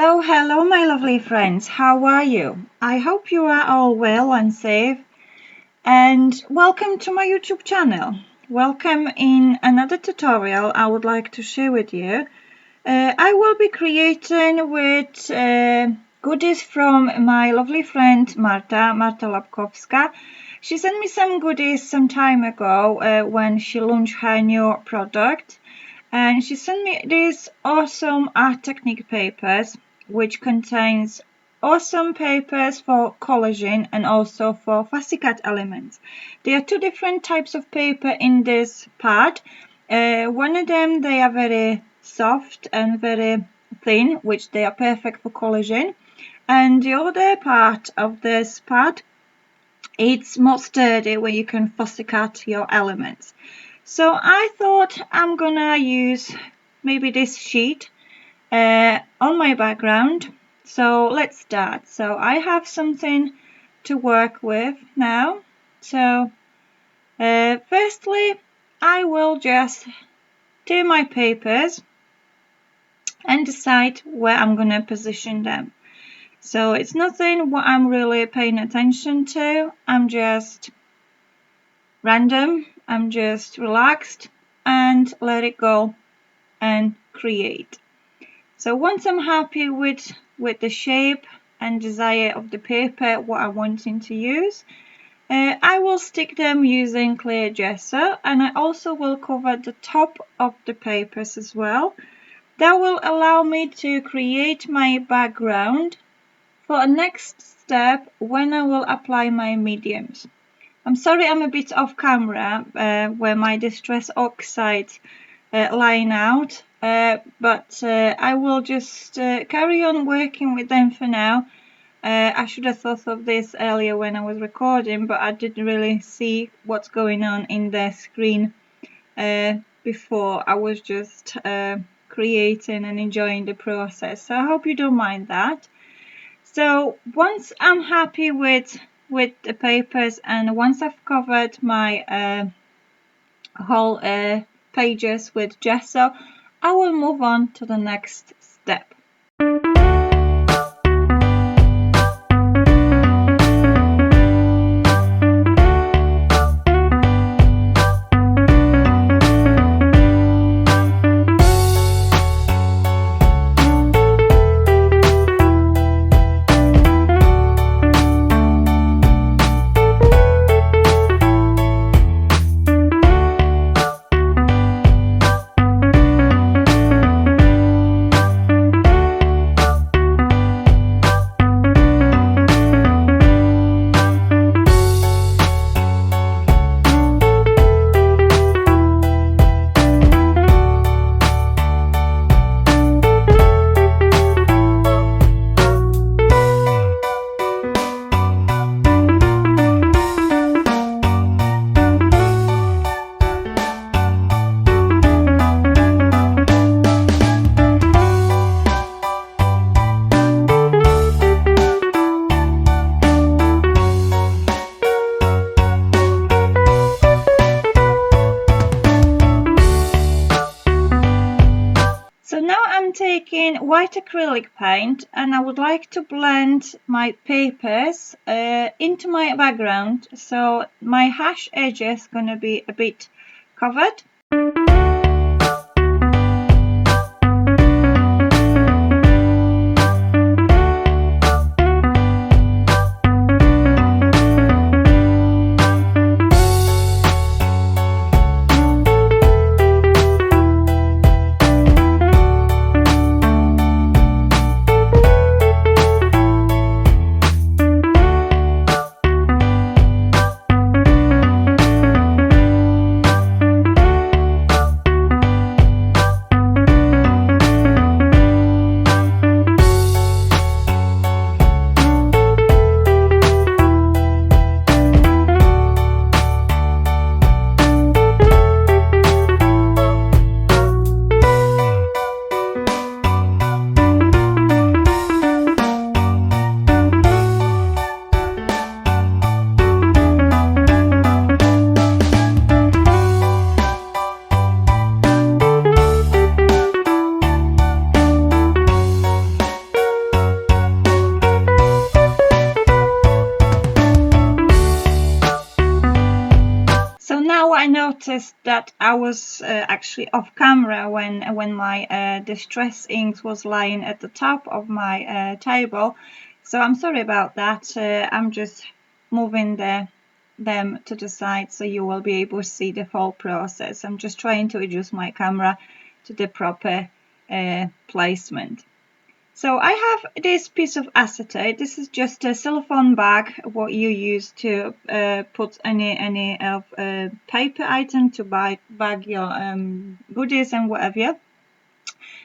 Hello, my lovely friends. How are you? I hope you are all well and safe. And welcome to my YouTube channel. Welcome in another tutorial I would like to share with you. I will be creating with goodies from my lovely friend Marta Lapkowska. She sent me some goodies some time ago when she launched her new product. And she sent me these awesome art technique papers, which contains awesome papers for collaging and also for fussy cut elements. There are two different types of paper in this part. One of them, they are very soft and very thin, which they are perfect for collaging. And the other part of this part, it's more sturdy, where you can fussy cut your elements. So I thought I'm gonna use maybe this sheet on my background. So let's start. So I have something to work with now. So firstly, I will just do my papers and decide where I'm gonna position them. So it's nothing what I'm really paying attention to. I'm just random. I'm just relaxed and let it go and create. So once I'm happy with the shape and desire of the paper, what I'm wanting to use, I will stick them using clear gesso, and I also will cover the top of the papers as well. That will allow me to create my background for a next step when I will apply my mediums. I'm sorry I'm a bit off camera where my distress oxides lying out, but I will just carry on working with them for now. I should have thought of this earlier when I was recording, but I didn't really see what's going on in the screen before. I was just creating and enjoying the process, so I hope you don't mind that. So once I'm happy with the papers and once I've covered my whole pages with gesso, I will move on to the next step. Taking white acrylic paint, and I would like to blend my papers into my background, so my hash edges gonna be a bit covered. noticed that I was actually off camera when my distress inks was lying at the top of my table. So I'm sorry about that. I'm just moving them to the side so you will be able to see the whole process. I'm just trying to adjust my camera to the proper placement. So I have this piece of acetate. This is just a cellophane bag, what you use to put any of paper item to bag your goodies and whatever.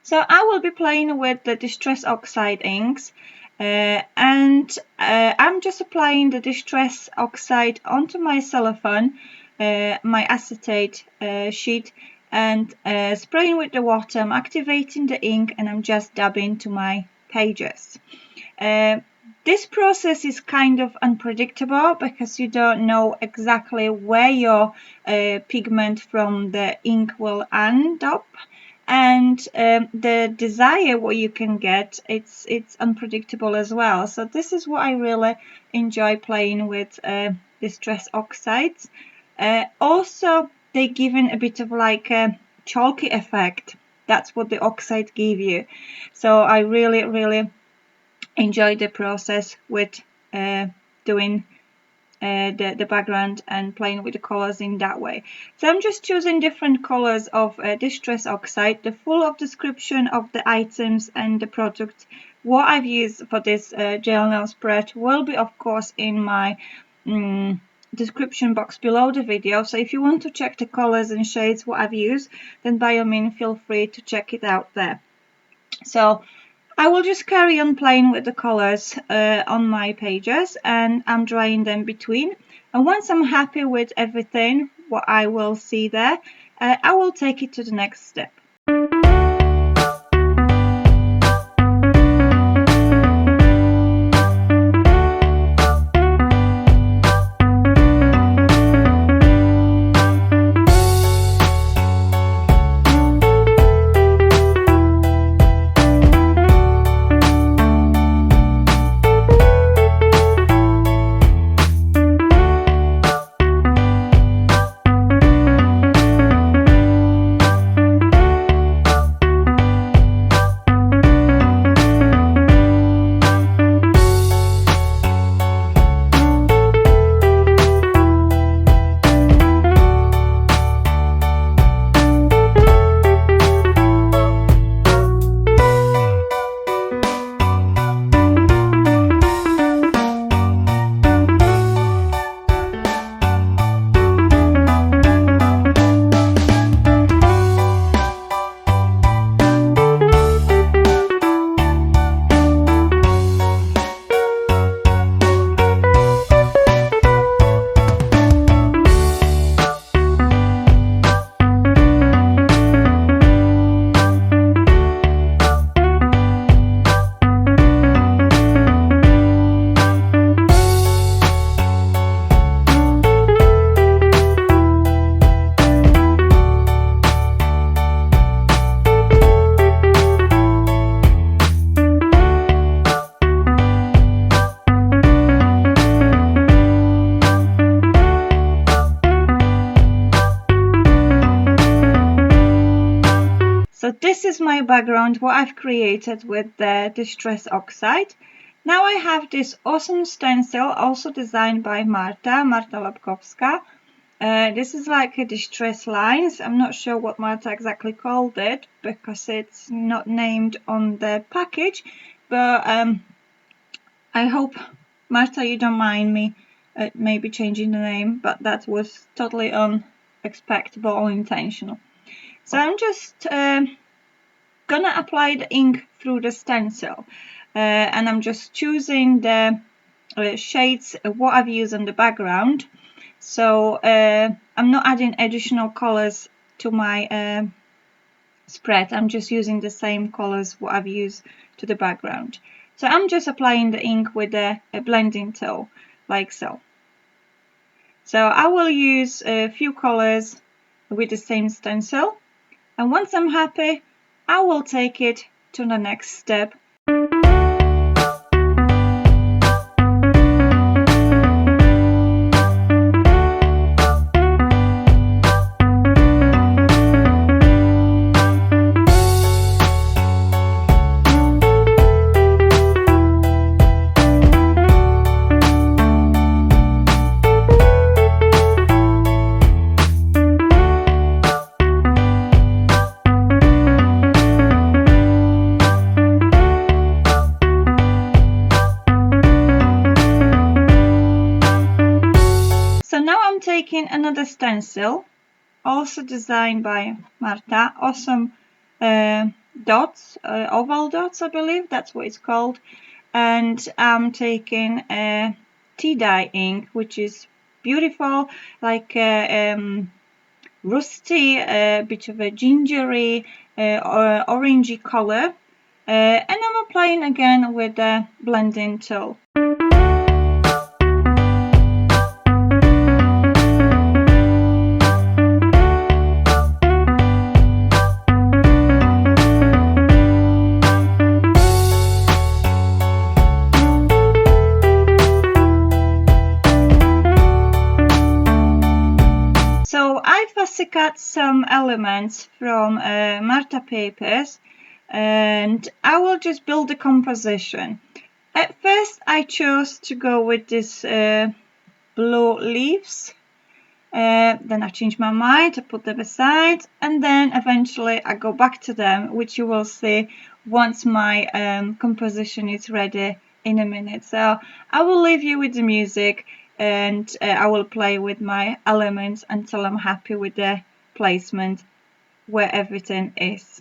So I will be playing with the Distress Oxide inks, and I'm just applying the Distress Oxide onto my cellophane, my acetate sheet, and spraying with the water. I'm activating the ink and I'm just dabbing to my pages. This process is kind of unpredictable because you don't know exactly where your pigment from the ink will end up, and the desire what you can get, it's unpredictable as well. So this is what I really enjoy playing with Distress Oxides. Also, they give in a bit of like a chalky effect. That's what the oxide give you. So I really enjoy the process with doing the background and playing with the colors in that way. So I'm just choosing different colors of Distress Oxide. The full of description of the items and the product what I've used for this gel nail spread will be of course in my description box below the video. So if you want to check the colors and shades what I've used, then by all means feel free to check it out there. So I will just carry on playing with the colors on my pages, and I'm drying them between. And once I'm happy with everything, what I will see there, I will take it to the next step. So this is my background, what I've created with the Distress Oxide. Now I have this awesome stencil, also designed by Marta Lapkowska. This is like a distress lines. I'm not sure what Marta exactly called it because it's not named on the package, but I hope, Marta, you don't mind me maybe changing the name, but that was totally unexpected or unintentional. So I'm just gonna apply the ink through the stencil, and I'm just choosing the shades what I've used on the background. So I'm not adding additional colors to my spread. I'm just using the same colors what I've used to the background. So I'm just applying the ink with a blending tool like so. So I will use a few colors with the same stencil, and once I'm happy, I will take it to the next step. taking another stencil, also designed by Marta, awesome dots, oval dots, I believe that's what it's called. And I'm taking a tea dye ink, which is beautiful, like rusty, a bit of a gingery, or orangey color. And I'm applying again with the blending tool. So I fussy cut some elements from Marta papers, and I will just build a composition. At first I chose to go with this blue leaves, then I changed my mind, I put them aside, and then eventually I go back to them, which you will see once my composition is ready in a minute. So I will leave you with the music, and I will play with my elements until I'm happy with the placement where everything is.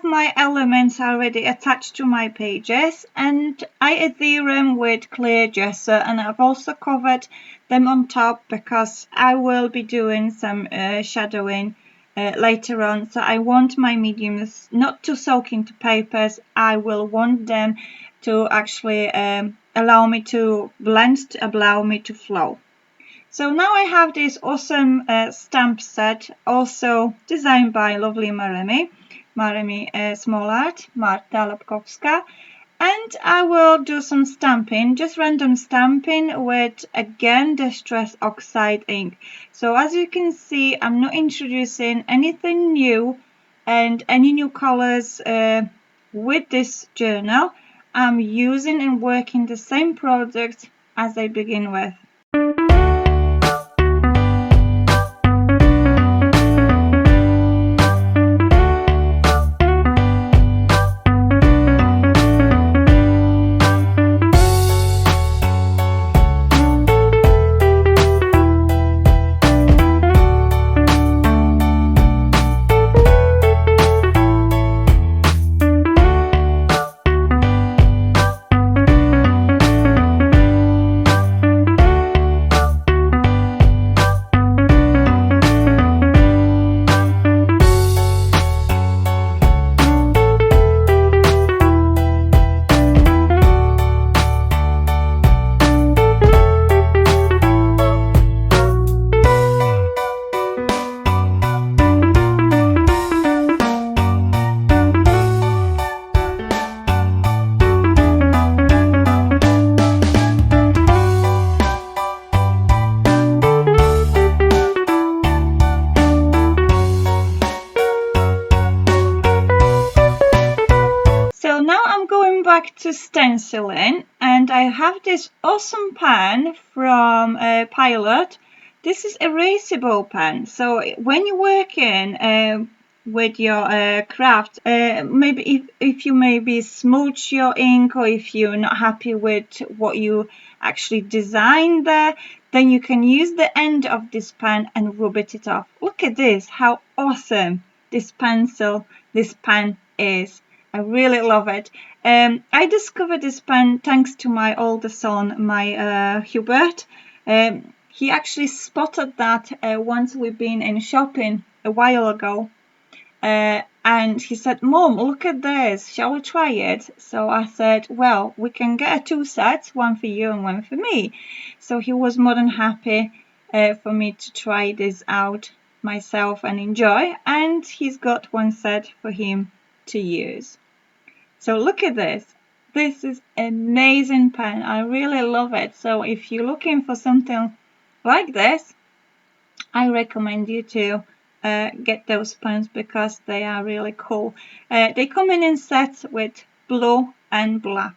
My elements already attached to my pages, and I adhere them with clear gesso, and I've also covered them on top because I will be doing some shadowing later on. So I want my mediums not to soak into papers. I will want them to actually allow me to blend, allow me to flow. So now I have this awesome stamp set, also designed by lovely Maremi Small Art, Marta Lapkowska, and I will do some stamping, just random stamping with, again, Distress Oxide ink. So as you can see, I'm not introducing anything new and any new colors with this journal. I'm using and working the same product as I begin with. To stenciling, and I have this awesome pen from Pilot. This is erasable pen, so when you're working with your craft, maybe if you maybe smudge your ink, or if you're not happy with what you actually designed there, then you can use the end of this pen and rub it off. Look at this, how awesome this pen is. I really love it. I discovered this pen thanks to my older son, my Hubert. He actually spotted that once we've been in shopping a while ago. And And he said, Mom, look at this. Shall we try it? So I said, well, we can get 2 sets, one for you and one for me. So he was more than happy for me to try this out myself and enjoy. And he's got 1 set for him to use. So look at this. This is an amazing pen. I really love it. So if you're looking for something like this, I recommend you to get those pens because they are really cool. They come in sets with blue and black.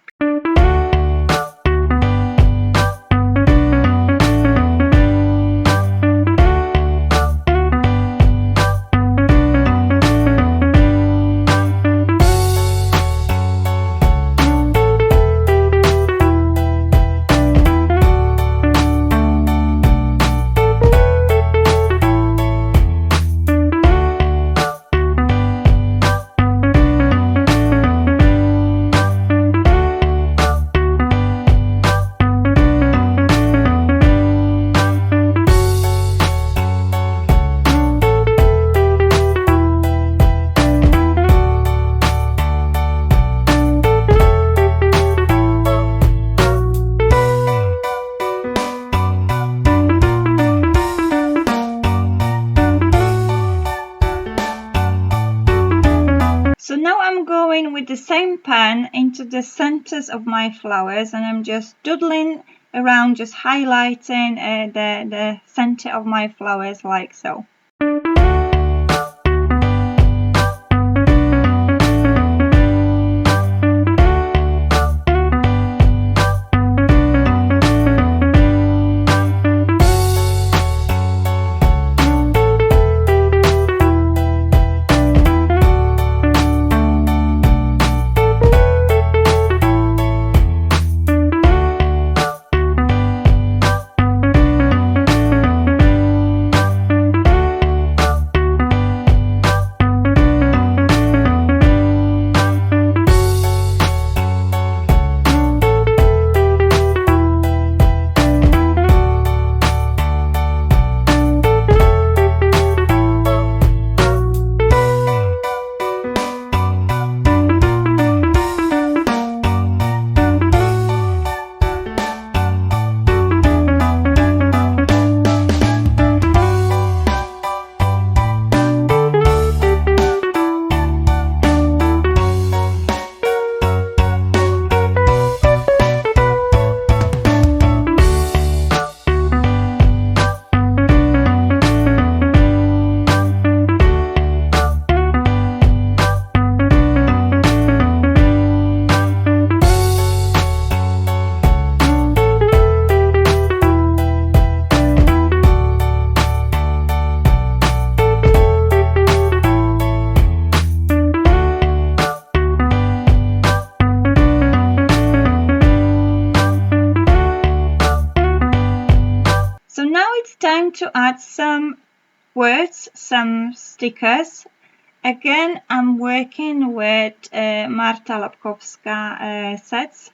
So now I'm going with the same pen into the centers of my flowers, and I'm just doodling around, just highlighting the center of my flowers like so. Time to add some words, some stickers. Again, I'm working with Marta Lapkowska sets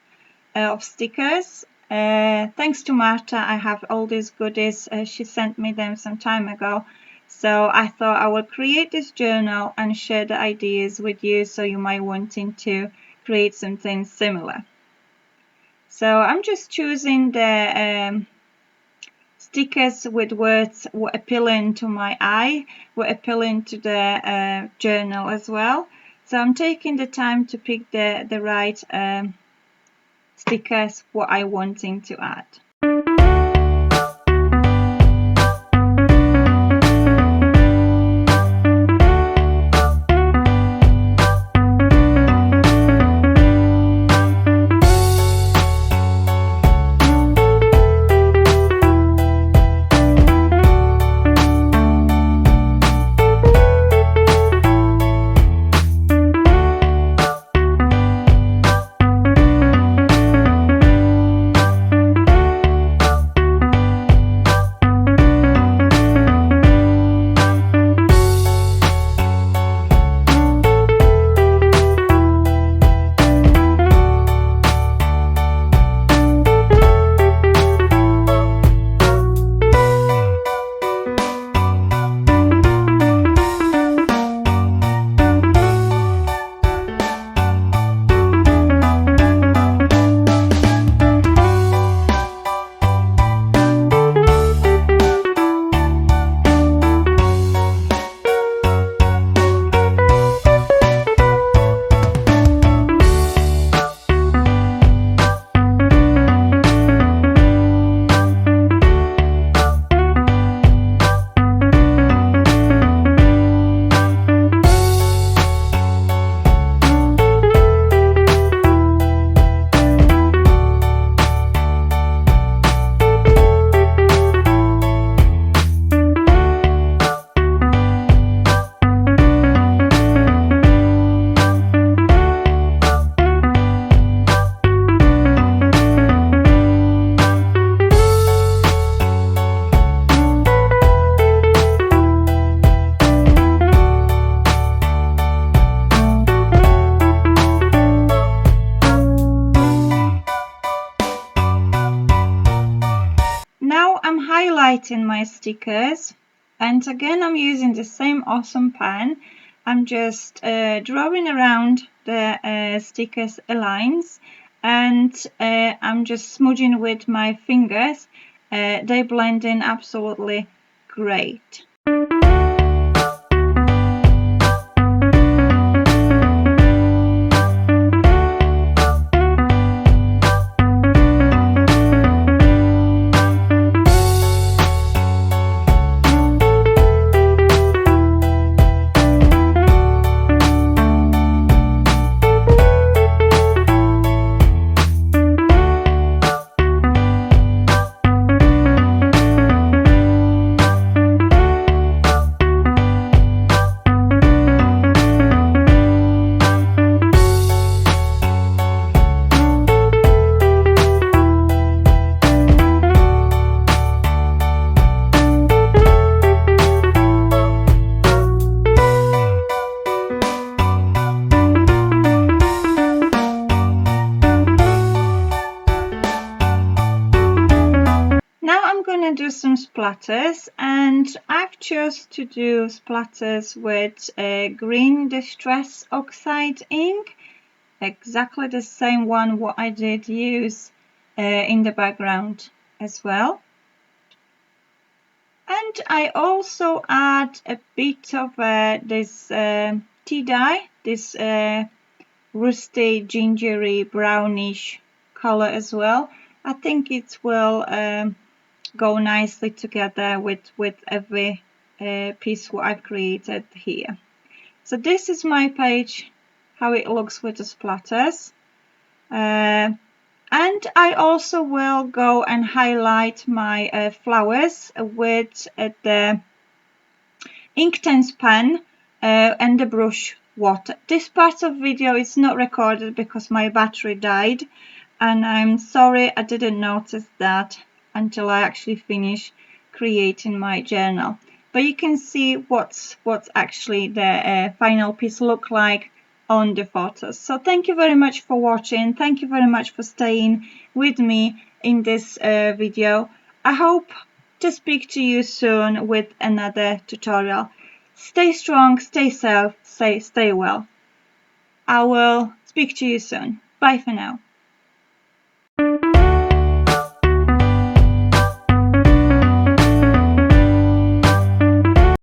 of stickers. Thanks to Marta, I have all these goodies. She sent me them some time ago. So I thought I would create this journal and share the ideas with you, so you might wanting to create something similar. So I'm just choosing the stickers with words were appealing to my eye, were appealing to the journal as well. So I'm taking the time to pick the right stickers what I wanting to add. highlighting my stickers, and again I'm using the same awesome pen. I'm just drawing around the stickers lines, and I'm just smudging with my fingers. They blend in absolutely great. Do some splatters, and I've chosen to do splatters with green distress oxide ink, exactly the same one what I did use in the background as well. And I also add a bit of this tea dye, this rusty gingery brownish color as well. I think it will go nicely together with every piece what I've created here. So this is my page, how it looks with the splatters. And I also will go and highlight my flowers with the Inktense pen and the brush water. This part of video is not recorded because my battery died, and I'm sorry I didn't notice that until I actually finish creating my journal. But you can see what's actually the final piece look like on the photos. So thank you very much for watching. Thank you very much for staying with me in this video. I hope to speak to you soon with another tutorial. Stay strong, stay safe, stay well. I will speak to you soon. Bye for now.